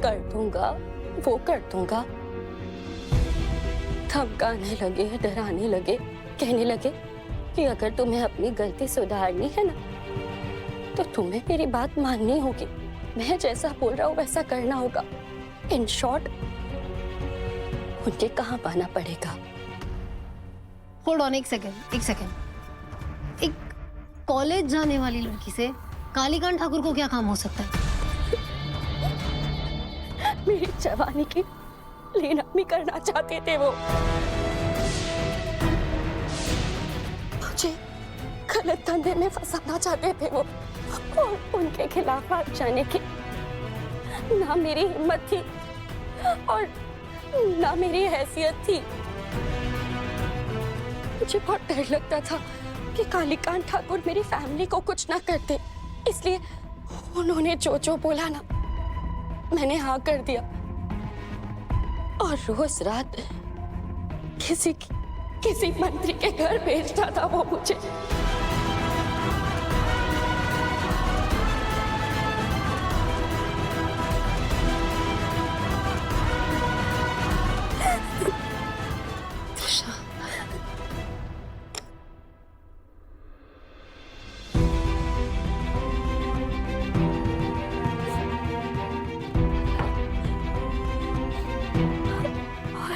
कर दूंगा वो कर दूंगा। धमकाने लगे, डराने लगे, कहने लगे कि अगर तुम्हें अपनी गलती सुधारनी है ना तो तुम्हें मेरी बात माननी होगी, मैं जैसा बोल रहा हूँ वैसा करना होगा। इन शॉर्ट उनके कहाँ पाना पड़ेगा। होल्ड ऑन, एक सेकेंड। एक कॉलेज जाने वाली लड़की से कालीकांत ठाकुर को क्या काम हो सकता है? मेरी जवानी की लीलामी करना चाहते थे वो, मुझे गलत धंधे में फंसाना चाहते थे वो, और उनके खिलाफ हाथ जाने की ना मेरी हिम्मत थी और ना मेरी हैसियत थी। मुझे बहुत डर लगता था कि कालीकांत ठाकुर मेरी फैमिली को कुछ ना करते, इसलिए उन्होंने जो जो बोला ना मैंने हाँ कर दिया, और रोज रात किसी मंत्री के घर भेजता था वो मुझे।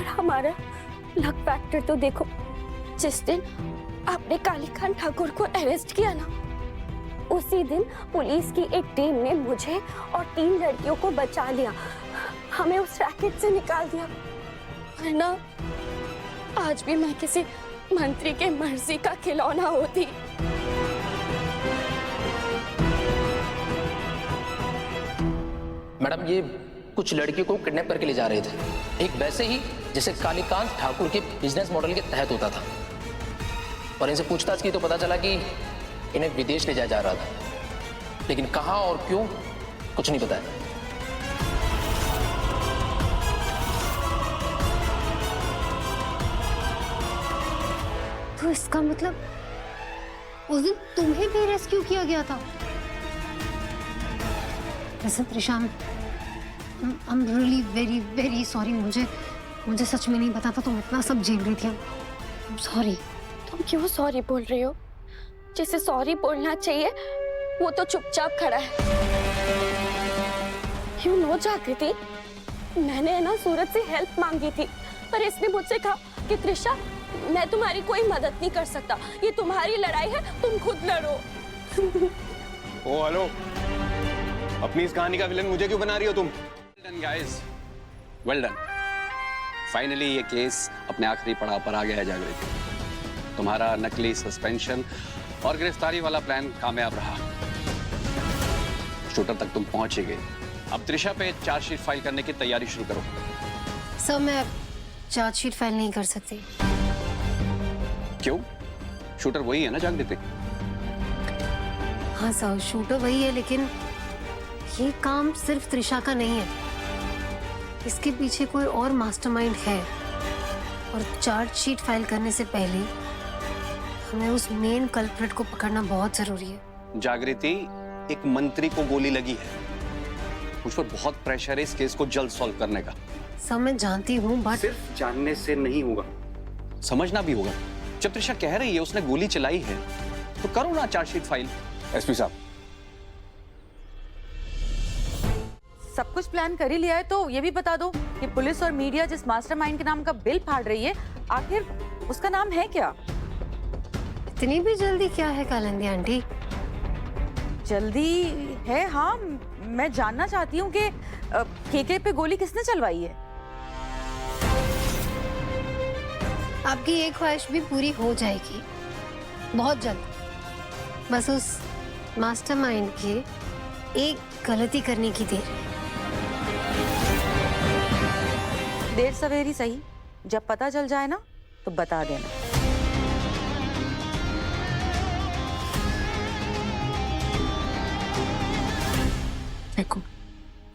हमारा लक फैक्टर तो देखो, जिस दिन आपने कालीकांत ठाकुर को अरेस्ट किया ना उसी दिन पुलिस की एक टीम ने मुझे और 3 लड़कियों को बचा लिया, हमें उस रैकेट से निकाल दिया, वरना आज भी मैं किसी मंत्री के मर्जी का खिलौना होती। मैडम, ये कुछ लड़कियों को किडनैप करके ले जा रहे थे, एक वैसे ही जैसे कालीकांत ठाकुर के बिजनेस मॉडल के तहत होता था, और इनसे पूछताछ की तो पता चला कि इन्हें विदेश ले जाया जा रहा था, लेकिन कहां और क्यों कुछ नहीं बताया। तो इसका मतलब उस दिन तुम्हें भी रेस्क्यू किया गया था? वैसे Trisha, I'm really very very sorry। मुझे सच में नहीं पता था तुम इतना सब झेल रही थी। I'm sorry। तुम क्यों सॉरी बोल रही हो? जिसे सॉरी बोलना चाहिए वो तो चुपचाप खड़ा है। क्यों नो जागृति, मैंने ना सूरज से हेल्प मांगी थी, पर इसने मुझसे कहा कि त्रिशा मैं तुम्हारी कोई मदद नहीं कर सकता, ये तुम्हारी लड़ाई है, तुम खुद लड़ो। ओ हेलो, अपनी इस कहानी का विलन मुझे क्यों बना रही हो तुम? Well done guys, well done। Finally ये केस अपने आखिरी पड़ाव पर आ गया है जागृति। तुम्हारा नकली सस्पेंशन और गिरफ्तारी वाला प्लान कामयाब रहा। शूटर तक तुम पहुंच ही गए। अब त्रिशा पे चार्जशीट फाइल करने की तैयारी शुरू करो। सर, मैं चार्जशीट फाइल नहीं कर सकती। क्यों? शूटर वही है ना जागृति? हाँ सर, शूटर वही है, लेकिन ये काम सिर्फ त्रिशा का नहीं है, इसके पीछे कोई और मास्टरमाइंड है, और चार्जशीट फाइल करने से पहले हमें उस मेन कल्प्रिट को पकड़ना बहुत जरूरी है। जागृति, एक मंत्री को गोली लगी है, मुझ पर बहुत प्रेशर है इस केस को जल्द सॉल्व करने का। सर मैं जानती हूँ, बट सिर्फ जानने से नहीं होगा, समझना भी होगा। जब त्रिशा कह रही है उसने गोली चलाई है तो करो ना चार्जशीट फाइल। एसपी साहब, सब कुछ प्लान कर ही लिया है तो ये भी बता दो कि पुलिस और मीडिया जिस मास्टरमाइंड के नाम का बिल फाड़ रही है, आखिर उसका नाम है क्या? इतनी भी जल्दी क्या है कालिंदी आंटी? जल्दी है, हाँ। मैं जानना चाहती हूँ कि केके पे गोली किसने चलवाई है। आपकी ये ख्वाहिश भी पूरी हो जाएगी बहुत जल्द। बस उस मास्टरमाइंड के एक गलती करने की देर है। देर सवेरी सही, जब पता चल जाए ना तो बता देना। देखो,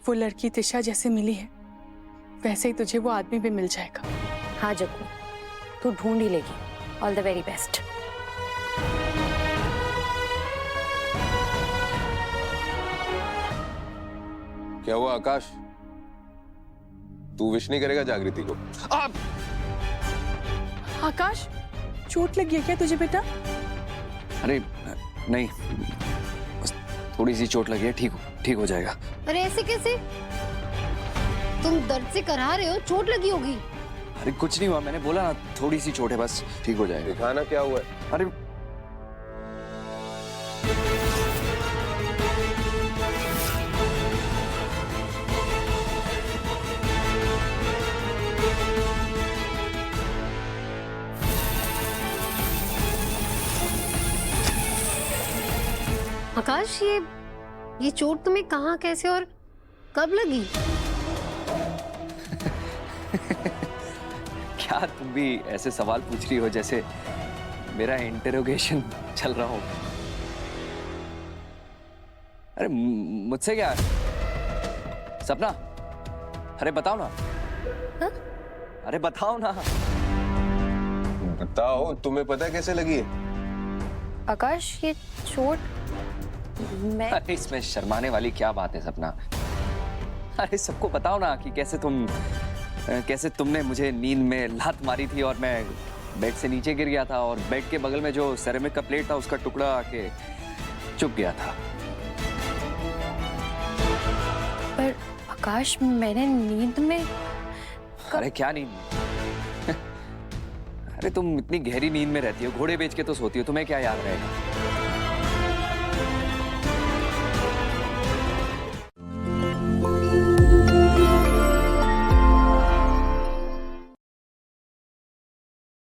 वो लड़की त्रिशा जैसे मिली है वैसे ही तुझे वो आदमी भी मिल जाएगा। हाँ जग्गू, तू ढूंढ ही लेगी। All the very best. क्या हुआ आकाश, तू विश नहीं करेगा जागृति को? आप आकाश, चोट लगी है क्या तुझे बेटा? अरे नहीं, बस थोड़ी सी चोट लगी है, ठीक हो जाएगा। अरे ऐसे कैसे? तुम दर्द से करा रहे हो, चोट लगी होगी। अरे कुछ नहीं हुआ, मैंने बोला ना थोड़ी सी चोट है, बस ठीक हो जाएगा। दिखाना क्या हुआ है? अरे आकाश, ये चोट तुम्हें कहाँ, कैसे और कब लगी? क्या तुम भी ऐसे सवाल पूछ रही हो जैसे मेरा इंटरोगेशन चल रहा हो? अरे मुझसे क्या सपना? अरे बताओ ना। हा? अरे बताओ ना। बताओ, तुम्हें पता है कैसे लगी है? आकाश, ये चोट मैं अरे इसमें शर्माने वाली क्या बात है सपना? अरे सबको बताओ ना कि कैसे तुमने मुझे नींद में लात मारी थी और मैं बेड से नीचे गिर गया था और बेड के बगल में जो सेरेमिक का प्लेट था उसका टुकड़ा आके चुप गया था। पर आकाश, मैंने नींद में अरे क्या नींद में? अरे तुम इतनी गहरी नींद में रहती हो, घोड़े बेच के तो सोती हो, तुम्हें क्या याद रहेगा?